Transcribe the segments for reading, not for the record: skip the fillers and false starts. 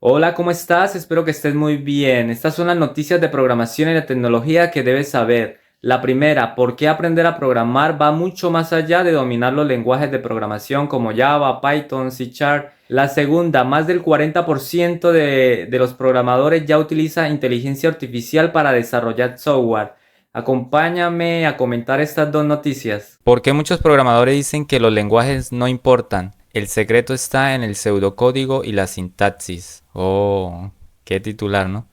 Hola, ¿cómo estás? Espero que estés muy bien. Estas son las noticias de programación y de tecnología que debes saber. La primera, ¿por qué aprender a programar va mucho más allá de dominar los lenguajes de programación como Java, Python, C Sharp? La segunda, más del 40% de los programadores ya utiliza inteligencia artificial para desarrollar software. Acompáñame a comentar estas dos noticias. ¿Por qué muchos programadores dicen que los lenguajes no importan? El secreto está en el pseudocódigo y la sintaxis. Oh, qué titular, ¿no?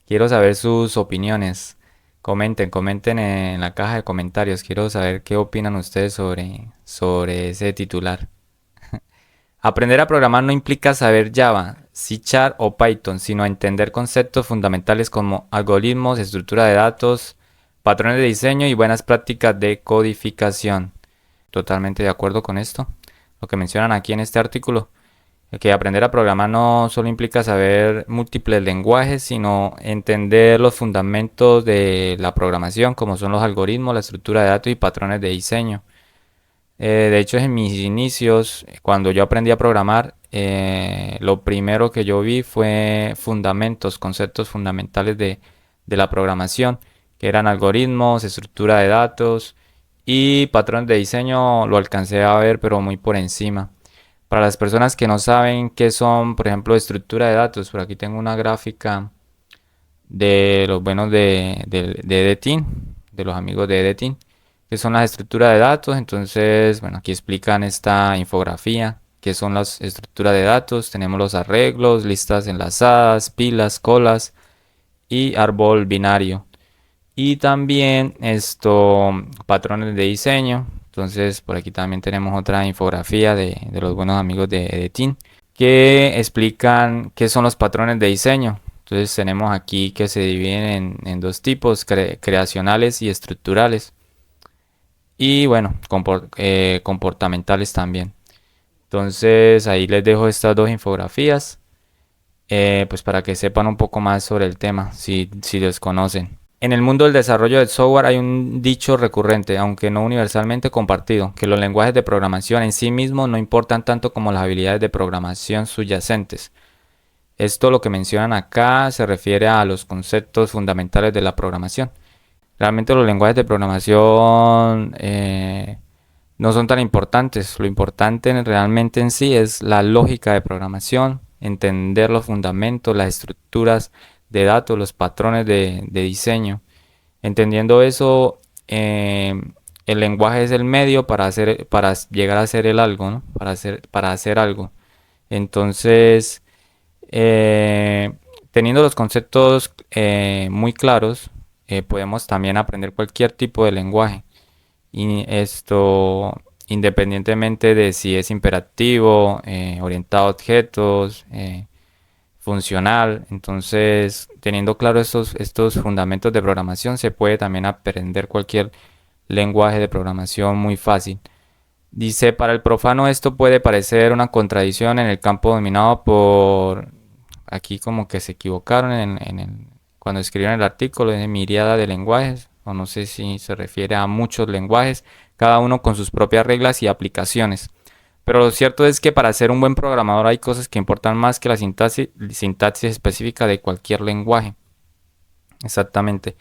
Quiero saber sus opiniones. Comenten en la caja de comentarios. Quiero saber qué opinan ustedes sobre ese titular. Aprender a programar no implica saber Java, C Sharp o Python, sino entender conceptos fundamentales como algoritmos, estructura de datos, patrones de diseño y buenas prácticas de codificación. Totalmente de acuerdo con esto. Lo que mencionan aquí en este artículo, que aprender a programar no solo implica saber múltiples lenguajes, sino entender los fundamentos de la programación, como son los algoritmos, la estructura de datos y patrones de diseño. De hecho, en mis inicios, cuando yo aprendí a programar, lo primero que yo vi fue fundamentos, conceptos fundamentales de la programación, que eran algoritmos, estructura de datos y patrones de diseño. Lo alcancé a ver, pero muy por encima. Para las personas que no saben qué son, por ejemplo, estructura de datos, por aquí tengo una gráfica de los buenos de Edetin, de los amigos de Edetin, que son las estructuras de datos. Entonces, bueno, aquí explican esta infografía, qué son las estructuras de datos. Tenemos los arreglos, listas enlazadas, pilas, colas y árbol binario. Y también patrones de diseño. Entonces, por aquí también tenemos otra infografía de los buenos amigos de Edetin que explican qué son los patrones de diseño. Entonces tenemos aquí que se dividen en dos tipos, creacionales y estructurales. Y bueno, comportamentales también. Entonces ahí les dejo estas dos infografías, pues para que sepan un poco más sobre el tema, si desconocen. En el mundo del desarrollo del software hay un dicho recurrente, aunque no universalmente compartido, que los lenguajes de programación en sí mismos no importan tanto como las habilidades de programación subyacentes. Esto lo que mencionan acá se refiere a los conceptos fundamentales de la programación. Realmente los lenguajes de programación no son tan importantes. Lo importante realmente en sí es la lógica de programación, entender los fundamentos, las estructuras de datos, los patrones de diseño. Entendiendo eso, el lenguaje es el medio para llegar a hacer el algo, ¿no? Para hacer algo. Entonces, eh, teniendo los conceptos muy claros, podemos también aprender cualquier tipo de lenguaje. Y esto, independientemente de si es imperativo, orientado a objetos, funcional. Entonces, teniendo claro estos fundamentos de programación, se puede también aprender cualquier lenguaje de programación muy fácil. Dice, para el profano esto puede parecer una contradicción en el campo dominado por... Aquí como que se equivocaron cuando escribieron el artículo de miríada de lenguajes, o no sé si se refiere a muchos lenguajes, cada uno con sus propias reglas y aplicaciones. Pero lo cierto es que para ser un buen programador hay cosas que importan más que la sintaxis específica de cualquier lenguaje. Exactamente.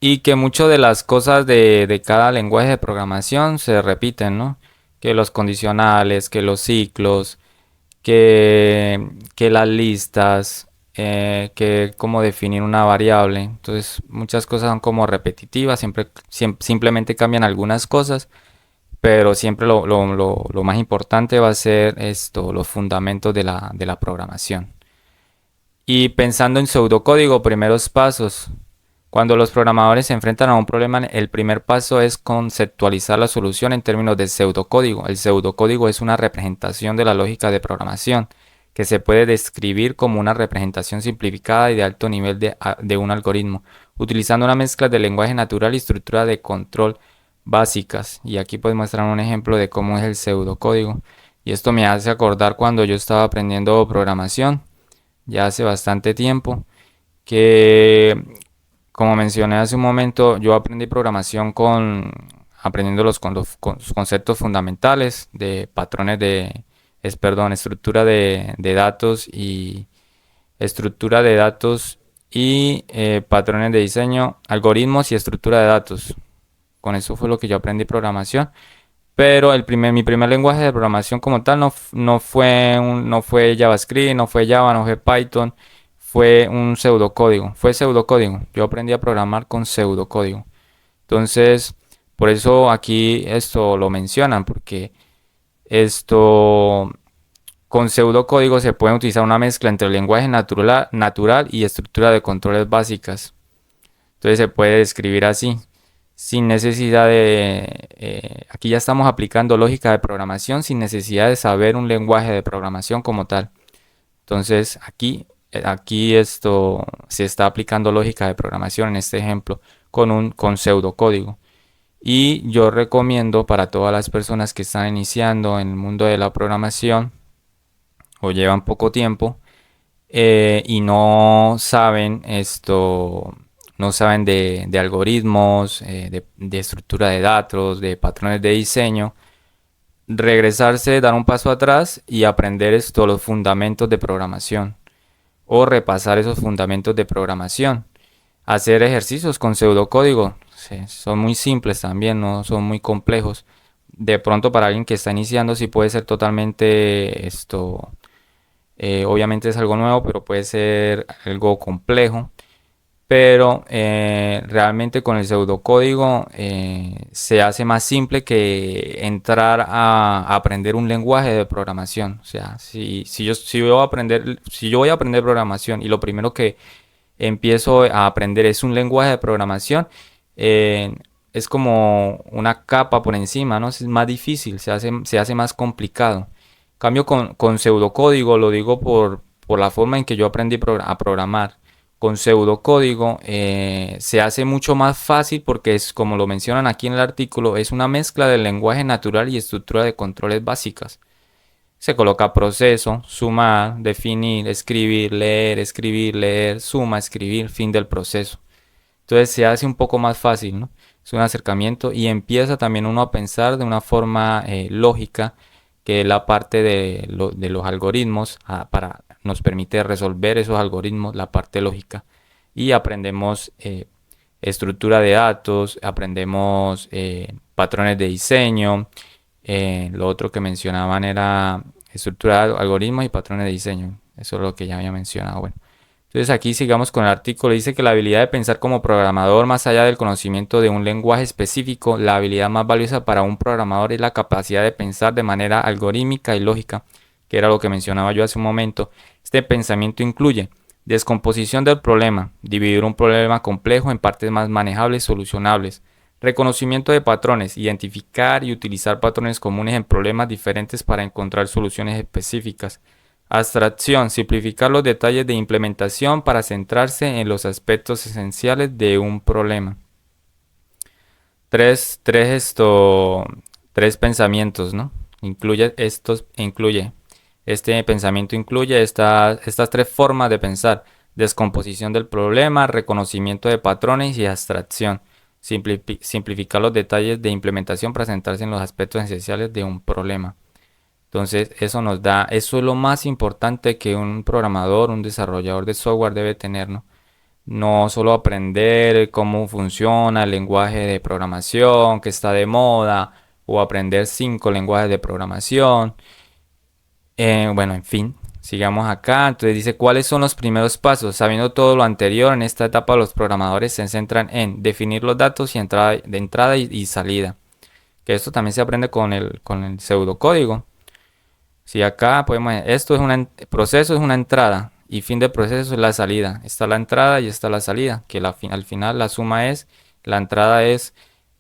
Y que muchas de las cosas de cada lenguaje de programación se repiten, ¿no? Que los condicionales, que los ciclos, que las listas, que cómo definir una variable. Entonces, muchas cosas son como repetitivas, simplemente cambian algunas cosas, pero siempre lo más importante va a ser los fundamentos de la programación. Y pensando en pseudocódigo, primeros pasos. Cuando los programadores se enfrentan a un problema, el primer paso es conceptualizar la solución en términos de pseudocódigo. El pseudocódigo es una representación de la lógica de programación que se puede describir como una representación simplificada y de alto nivel de un algoritmo, utilizando una mezcla de lenguaje natural y estructura de control básicas. Y aquí pues muestran un ejemplo de cómo es el pseudocódigo. Y esto me hace acordar cuando yo estaba aprendiendo programación, ya hace bastante tiempo, que como mencioné hace un momento, yo aprendí programación aprendiendo con los conceptos fundamentales de patrones perdón, estructura de datos estructura de datos y patrones de diseño, algoritmos y estructura de datos. Con eso fue lo que yo aprendí programación. Pero mi primer lenguaje de programación como tal no fue JavaScript, no fue Java, no fue Python, fue un pseudocódigo. Fue pseudocódigo. Yo aprendí a programar con pseudocódigo. Entonces, por eso aquí esto lo mencionan, porque esto con pseudocódigo se puede utilizar una mezcla entre el lenguaje natural y estructura de controles básicas. Entonces se puede describir así, sin necesidad de... aquí ya estamos aplicando lógica de programación sin necesidad de saber un lenguaje de programación como tal. Entonces aquí esto se está aplicando lógica de programación en este ejemplo con pseudocódigo. Y yo recomiendo para todas las personas que están iniciando en el mundo de la programación o llevan poco tiempo y no saben de algoritmos, de estructura de datos, de patrones de diseño, regresarse, dar un paso atrás y aprender los fundamentos de programación o repasar esos fundamentos de programación. Hacer ejercicios con pseudocódigo, sí, son muy simples también, no son muy complejos. De pronto para alguien que está iniciando sí puede ser totalmente obviamente es algo nuevo, pero puede ser algo complejo. Pero realmente con el pseudocódigo se hace más simple que entrar a aprender un lenguaje de programación. O sea, si yo voy a aprender programación y lo primero que empiezo a aprender es un lenguaje de programación, eh, es como una capa por encima, ¿no? Es más difícil, se hace más complicado. En cambio, con pseudocódigo, lo digo por la forma en que yo aprendí a programar. Con pseudocódigo se hace mucho más fácil porque es, como lo mencionan aquí en el artículo, es una mezcla del lenguaje natural y estructura de controles básicas. Se coloca proceso, sumar, definir, escribir, leer, suma, escribir, fin del proceso. Entonces se hace un poco más fácil, ¿no? Es un acercamiento y empieza también uno a pensar de una forma lógica, que es la parte de los algoritmos, nos permite resolver esos algoritmos, la parte lógica. Y aprendemos estructura de datos, aprendemos patrones de diseño. Lo otro que mencionaban era estructura de algoritmos y patrones de diseño. Eso es lo que ya había mencionado. Bueno. Entonces aquí sigamos con el artículo. Dice que la habilidad de pensar como programador, más allá del conocimiento de un lenguaje específico, la habilidad más valiosa para un programador es la capacidad de pensar de manera algorítmica y lógica, que era lo que mencionaba yo hace un momento. Este pensamiento incluye descomposición del problema, dividir un problema complejo en partes más manejables y solucionables, reconocimiento de patrones, identificar y utilizar patrones comunes en problemas diferentes para encontrar soluciones específicas. Abstracción, simplificar los detalles de implementación para centrarse en los aspectos esenciales de un problema. Tres pensamientos, ¿no? Este pensamiento incluye estas tres formas de pensar: descomposición del problema, reconocimiento de patrones y abstracción. Simplificar los detalles de implementación para centrarse en los aspectos esenciales de un problema. Entonces, eso es lo más importante que un programador, un desarrollador de software debe tener, ¿no? No solo aprender cómo funciona el lenguaje de programación que está de moda o aprender 5 lenguajes de programación. Bueno, en fin, sigamos acá. Entonces dice, ¿cuáles son los primeros pasos? Sabiendo todo lo anterior, en esta etapa los programadores se centran en definir los datos y de entrada y salida. Que esto también se aprende con el pseudocódigo. Si acá podemos, proceso es una entrada y fin de proceso es la salida. Está la entrada y está la salida, que al final la entrada es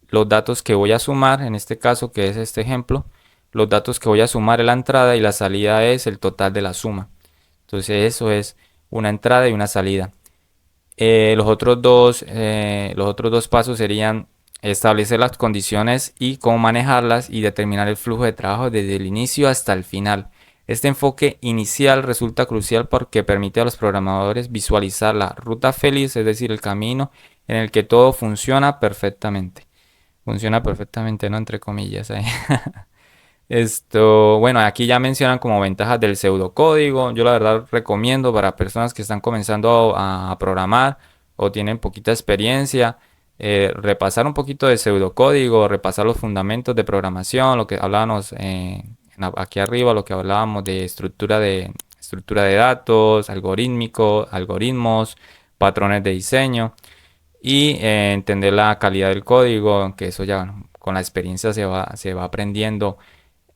los datos que voy a sumar, en este caso que es este ejemplo, los datos que voy a sumar en la entrada y la salida es el total de la suma. Entonces eso es una entrada y una salida. Los otros dos pasos serían establecer las condiciones y cómo manejarlas y determinar el flujo de trabajo desde el inicio hasta el final. Este enfoque inicial resulta crucial porque permite a los programadores visualizar la ruta feliz, es decir, el camino en el que todo funciona perfectamente. Funciona perfectamente, ¿no? Entre comillas. Bueno, aquí ya mencionan como ventajas del pseudocódigo. Yo la verdad recomiendo para personas que están comenzando a programar o tienen poquita experiencia, repasar un poquito de pseudocódigo, repasar los fundamentos de programación, lo que hablábamos aquí arriba, lo que hablábamos de estructura de datos, algoritmos, patrones de diseño y entender la calidad del código, que eso ya bueno, con la experiencia se va aprendiendo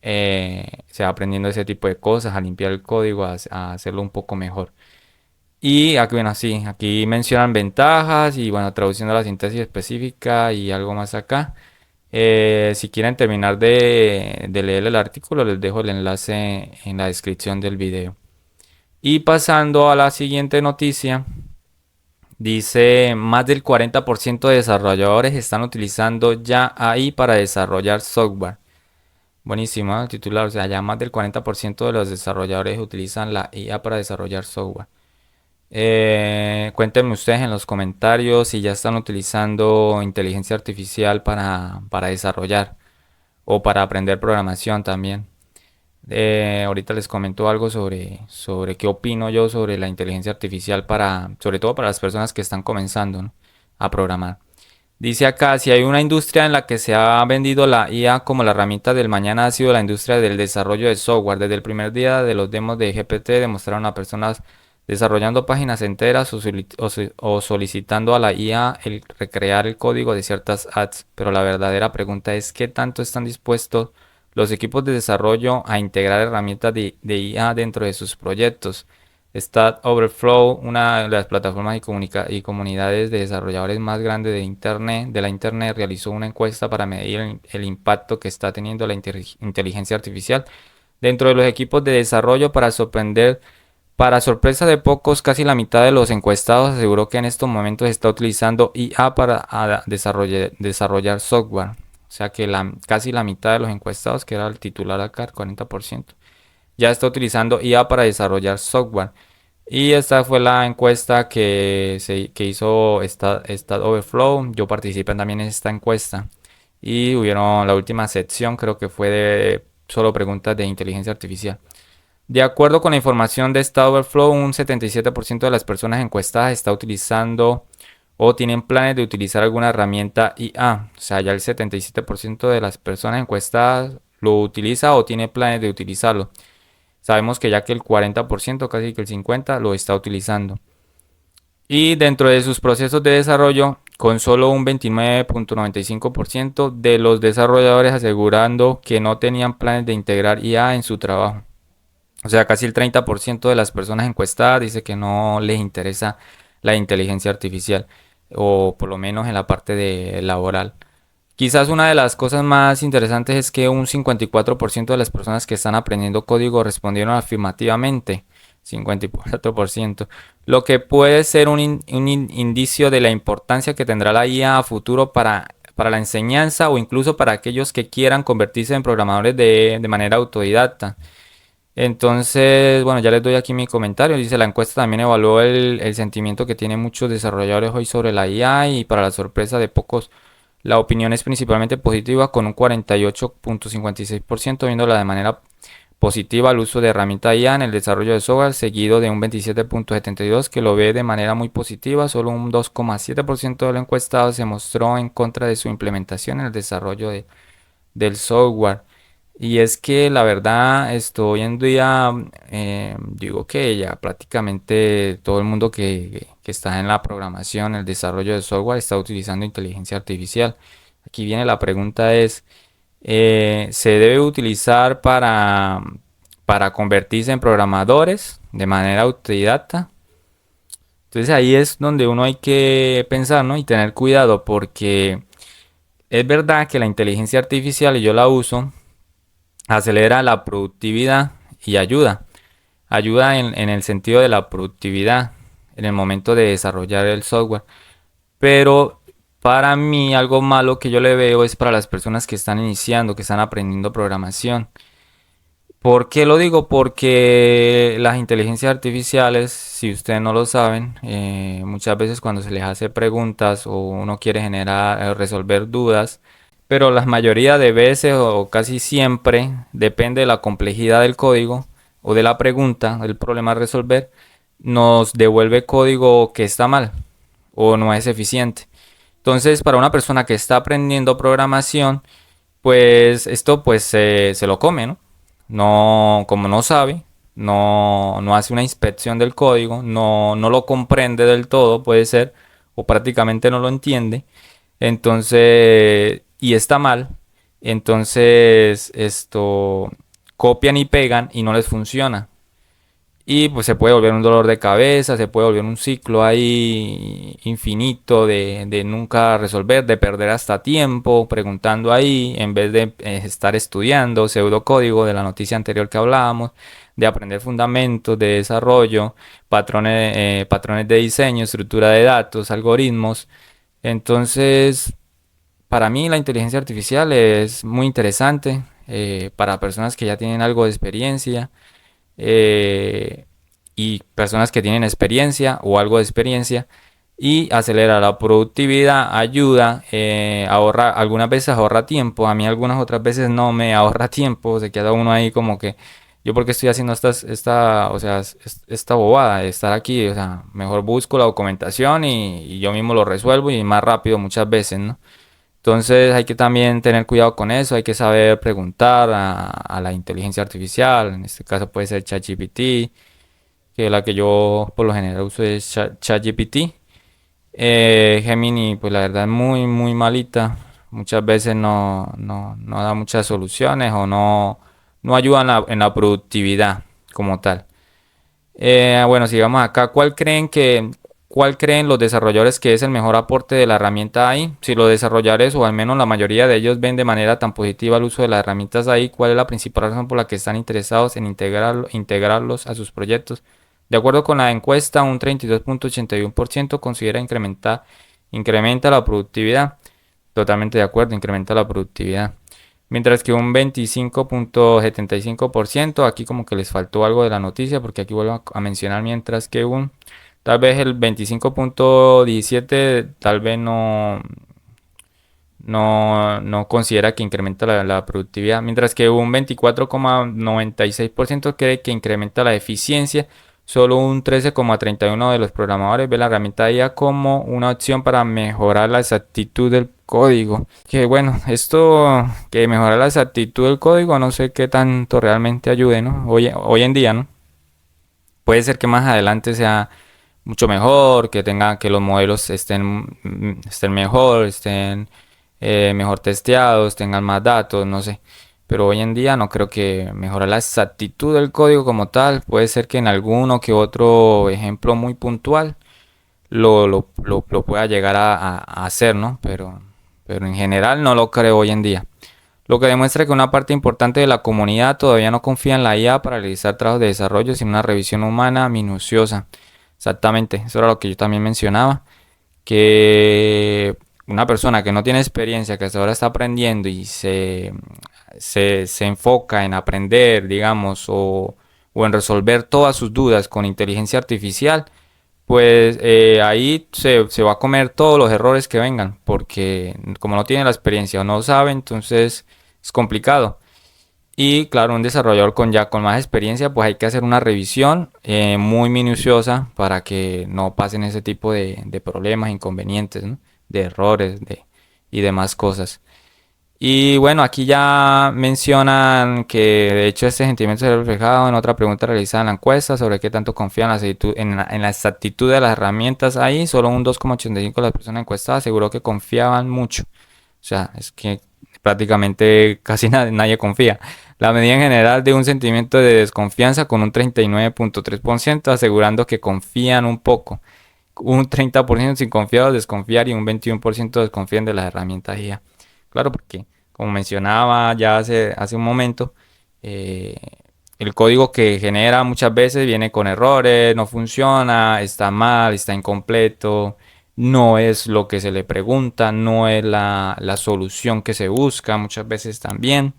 se va aprendiendo ese tipo de cosas, a limpiar el código, a hacerlo un poco mejor. Y aquí, bueno, sí, aquí mencionan ventajas y bueno, traduciendo la síntesis específica y algo más acá. Si quieren terminar de leer el artículo, les dejo el enlace en la descripción del video. Y pasando a la siguiente noticia, dice, más del 40% de desarrolladores están utilizando ya AI para desarrollar software. Buenísimo, ¿eh? El titular, o sea, ya más del 40% de los desarrolladores utilizan la IA para desarrollar software. Cuéntenme ustedes en los comentarios si ya están utilizando inteligencia artificial para desarrollar o para aprender programación también. Ahorita les comento algo sobre qué opino yo sobre la inteligencia artificial sobre todo para las personas que están comenzando, ¿no?, a programar. Dice acá, si hay una industria en la que se ha vendido la IA como la herramienta del mañana, ha sido la industria del desarrollo de software. Desde el primer día de los demos de GPT demostraron a personas desarrollando páginas enteras o solicitando a la IA el recrear el código de ciertas ads. Pero la verdadera pregunta es, ¿qué tanto están dispuestos los equipos de desarrollo a integrar herramientas de IA dentro de sus proyectos? Stack Overflow, una de las plataformas y comunidades de desarrolladores más grandes de la Internet, realizó una encuesta para medir el impacto que está teniendo la inteligencia artificial dentro de los equipos de desarrollo. Para sorpresa de pocos, casi la mitad de los encuestados aseguró que en estos momentos está utilizando IA para desarrollar software. O sea que casi la mitad de los encuestados, que era el titular acá, el 40%, ya está utilizando IA para desarrollar software. Y esta fue la encuesta que hizo Stack Overflow. Yo participé también en esta encuesta. Y hubieron la última sección, creo que fue de solo preguntas de inteligencia artificial. De acuerdo con la información de Stack Overflow, un 77% de las personas encuestadas está utilizando o tienen planes de utilizar alguna herramienta IA. O sea, ya el 77% de las personas encuestadas lo utiliza o tiene planes de utilizarlo. Sabemos que ya que el 40%, casi que el 50%, lo está utilizando. Y dentro de sus procesos de desarrollo, con solo un 29.95% de los desarrolladores asegurando que no tenían planes de integrar IA en su trabajo. O sea, casi el 30% de las personas encuestadas dice que no les interesa la inteligencia artificial, o por lo menos en la parte de laboral. Quizás una de las cosas más interesantes es que un 54% de las personas que están aprendiendo código respondieron afirmativamente. 54%. Lo que puede ser un indicio de la importancia que tendrá la IA a futuro para la enseñanza o incluso para aquellos que quieran convertirse en programadores de manera autodidacta. Entonces, bueno, ya les doy aquí mi comentario. Dice, la encuesta también evaluó el sentimiento que tienen muchos desarrolladores hoy sobre la IA y para la sorpresa de pocos, la opinión es principalmente positiva, con un 48.56% viéndola de manera positiva al uso de herramienta IA en el desarrollo de software, seguido de un 27.72% que lo ve de manera muy positiva. Solo un 2.7% de los encuestados se mostró en contra de su implementación en el desarrollo del software. Y es que la verdad, hoy en día, digo que ya prácticamente todo el mundo que está en la programación, el desarrollo de software, está utilizando inteligencia artificial. Aquí viene la pregunta es, ¿se debe utilizar para convertirse en programadores de manera autodidacta? Entonces ahí es donde uno hay que pensar, ¿no?, y tener cuidado, porque es verdad que la inteligencia artificial, y yo la uso, acelera la productividad y ayuda. Ayuda en el sentido de la productividad en el momento de desarrollar el software. Pero para mí algo malo que yo le veo es para las personas que están iniciando, que están aprendiendo programación. ¿Por qué lo digo? Porque las inteligencias artificiales, si ustedes no lo saben, muchas veces cuando se les hace preguntas o uno quiere resolver dudas, pero la mayoría de veces o casi siempre depende de la complejidad del código o de la pregunta, del problema a resolver, nos devuelve código que está mal o no es eficiente. Entonces, para una persona que está aprendiendo programación, pues esto pues se lo come, ¿no? No, como no sabe, no hace una inspección del código, no lo comprende del todo, puede ser, o prácticamente no lo entiende. Entonces, y está mal. Entonces, esto copian y pegan y no les funciona. Y pues se puede volver un dolor de cabeza, se puede volver un ciclo ahí infinito de nunca resolver, de perder hasta tiempo preguntando ahí, en vez de estar estudiando pseudocódigo de la noticia anterior que hablábamos, de aprender fundamentos de desarrollo, patrones de diseño, estructura de datos, algoritmos. Entonces, para mí la inteligencia artificial es muy interesante para personas que ya tienen algo de experiencia eh, y personas que tienen experiencia o algo de experiencia y acelera la productividad, ayuda, ahorra, algunas veces ahorra tiempo, a mí algunas otras veces no me ahorra tiempo, se queda uno ahí como que yo porque estoy haciendo o sea, esta bobada de estar aquí, o sea, mejor busco la documentación y yo mismo lo resuelvo y más rápido muchas veces, ¿no? Entonces hay que también tener cuidado con eso, hay que saber preguntar a la inteligencia artificial, en este caso puede ser ChatGPT, que la que yo por lo general uso es ChatGPT. Gemini, pues la verdad es muy, muy malita, muchas veces no da muchas soluciones o no ayuda en la productividad como tal. Bueno, sigamos acá. ¿Cuál creen los desarrolladores que es el mejor aporte de la herramienta AI? Si los desarrolladores o al menos la mayoría de ellos ven de manera tan positiva el uso de las herramientas AI, ¿cuál es la principal razón por la que están interesados en integrarlos a sus proyectos? De acuerdo con la encuesta, un 32.81% considera incrementa la productividad. Totalmente de acuerdo, incrementa la productividad. Mientras que un 25.75%, aquí como que les faltó algo de la noticia, porque aquí vuelvo a mencionar, mientras que tal vez el 25.17 tal vez no considera que incrementa la productividad, mientras que un 24.96% cree que incrementa la eficiencia. Solo un 13.31% de los programadores ve la herramienta IA como una opción para mejorar la exactitud del código. Que bueno, esto que mejorar la exactitud del código no sé qué tanto realmente ayude, ¿no? Hoy en día, ¿no? Puede ser que más adelante sea mucho mejor, que los modelos estén mejor, estén mejor testeados, tengan más datos, no sé. Pero hoy en día no creo que mejorar la exactitud del código como tal. Puede ser que en alguno que otro ejemplo muy puntual lo pueda llegar a hacer, ¿no? Pero en general no lo creo hoy en día. Lo que demuestra que una parte importante de la comunidad todavía no confía en la IA para realizar trabajos de desarrollo sin una revisión humana minuciosa. Exactamente, eso era lo que yo también mencionaba, que una persona que no tiene experiencia, que hasta ahora está aprendiendo y se enfoca en aprender, digamos, o en resolver todas sus dudas con inteligencia artificial, pues ahí se va a comer todos los errores que vengan, porque como no tiene la experiencia o no sabe, entonces es complicado. Y claro, un desarrollador con más experiencia, pues hay que hacer una revisión muy minuciosa para que no pasen ese tipo de problemas, inconvenientes, ¿no? De errores y demás cosas. Y bueno, aquí ya mencionan que de hecho este sentimiento se ve reflejado en otra pregunta realizada en la encuesta sobre qué tanto confían en la exactitud de las herramientas ahí. Solo un 2,85% de las personas encuestadas aseguró que confiaban mucho. O sea, es que prácticamente casi nadie confía. La medida en general de un sentimiento de desconfianza con un 39.3% asegurando que confían un poco. Un 30% sin confiar o desconfiar y un 21% desconfían de las herramientas IA. Claro, porque como mencionaba ya hace un momento, eh, el código que genera muchas veces viene con errores, no funciona, está mal, está incompleto, no es lo que se le pregunta, no es la solución que se busca muchas veces también.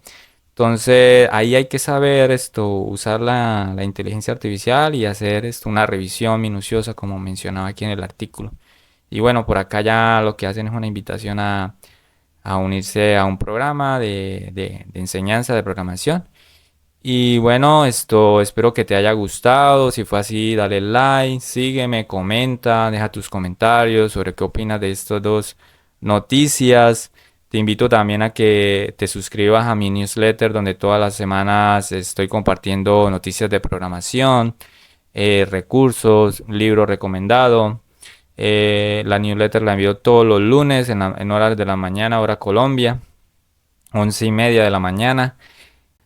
Entonces ahí hay que saber usar la inteligencia artificial y hacer una revisión minuciosa como mencionaba aquí en el artículo. Y bueno, por acá ya lo que hacen es una invitación a unirse a un programa de enseñanza de programación. Y bueno, esto espero que te haya gustado. Si fue así, dale like, sígueme, comenta, deja tus comentarios sobre qué opinas de estas dos noticias. Te invito también a que te suscribas a mi newsletter donde todas las semanas estoy compartiendo noticias de programación, recursos, libro recomendado. La newsletter la envío todos los lunes en horas de la mañana, hora Colombia, 11:30 de la mañana.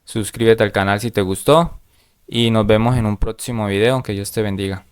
Suscríbete al canal si te gustó y nos vemos en un próximo video. Que Dios te bendiga.